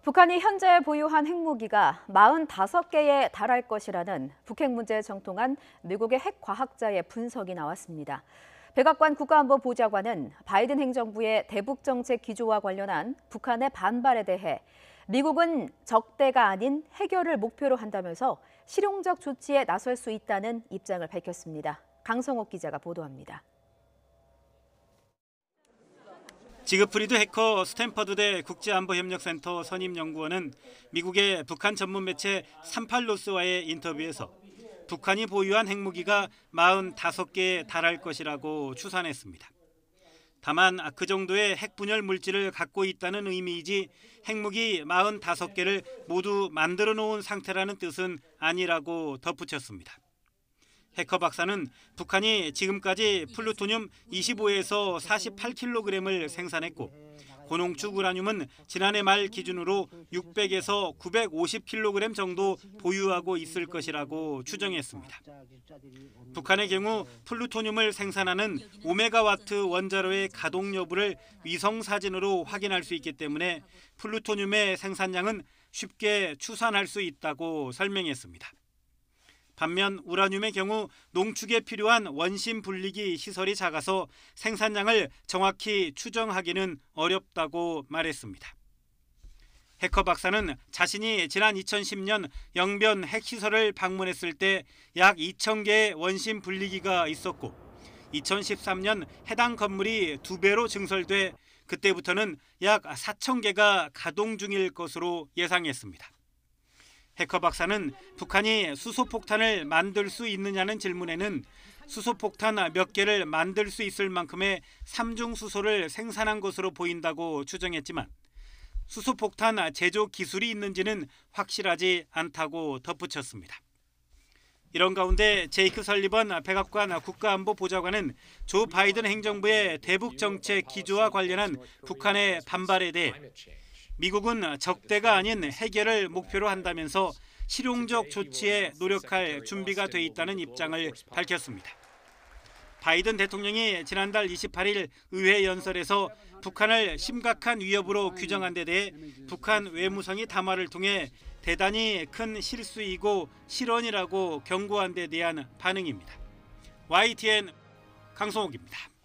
북한이 현재 보유한 핵무기가 45개에 달할 것이라는 북핵 문제에 정통한 미국의 핵과학자의 분석이 나왔습니다. 백악관 국가안보보좌관은 바이든 행정부의 대북정책 기조와 관련한 북한의 반발에 대해 미국은 적대가 아닌 해결을 목표로 한다면서 실용적 조치에 나설 수 있다는 입장을 밝혔습니다. 강성옥 기자가 보도합니다. 지그프리드 해커 스탠퍼드대 국제안보협력센터 선임연구원은 미국의 북한 전문 매체 38노스와의 인터뷰에서 북한이 보유한 핵무기가 45개에 달할 것이라고 추산했습니다. 다만 그 정도의 핵분열 물질을 갖고 있다는 의미이지 핵무기 45개를 모두 만들어 놓은 상태라는 뜻은 아니라고 덧붙였습니다. 해커 박사는 북한이 지금까지 플루토늄 25에서 48kg을 생산했고 고농축 우라늄은 지난해 말 기준으로 600에서 950kg 정도 보유하고 있을 것이라고 추정했습니다. 북한의 경우 플루토늄을 생산하는 오메가와트 원자로의 가동 여부를 위성 사진으로 확인할 수 있기 때문에 플루토늄의 생산량은 쉽게 추산할 수 있다고 설명했습니다. 반면 우라늄의 경우 농축에 필요한 원심 분리기 시설이 작아서 생산량을 정확히 추정하기는 어렵다고 말했습니다. 해커 박사는 자신이 지난 2010년 영변 핵시설을 방문했을 때 약 2,000개의 원심 분리기가 있었고 2013년 해당 건물이 2배로 증설돼 그때부터는 약 4,000개가 가동 중일 것으로 예상했습니다. 해커 박사는 북한이 수소폭탄을 만들 수 있느냐는 질문에는 수소폭탄 몇 개를 만들 수 있을 만큼의 삼중수소를 생산한 것으로 보인다고 추정했지만 수소폭탄 제조 기술이 있는지는 확실하지 않다고 덧붙였습니다. 이런 가운데 제이크 설리번 백악관 국가안보보좌관은 조 바이든 행정부의 대북정책 기조와 관련한 북한의 반발에 대해 미국은 적대가 아닌 해결을 목표로 한다면서 실용적 조치에 노력할 준비가 돼 있다는 입장을 밝혔습니다. 바이든 대통령이 지난달 28일 의회 연설에서 북한을 심각한 위협으로 규정한 데 대해 북한 외무성이 담화를 통해 대단히 큰 실수이고 실언이라고 경고한 데 대한 반응입니다. YTN 강성옥입니다.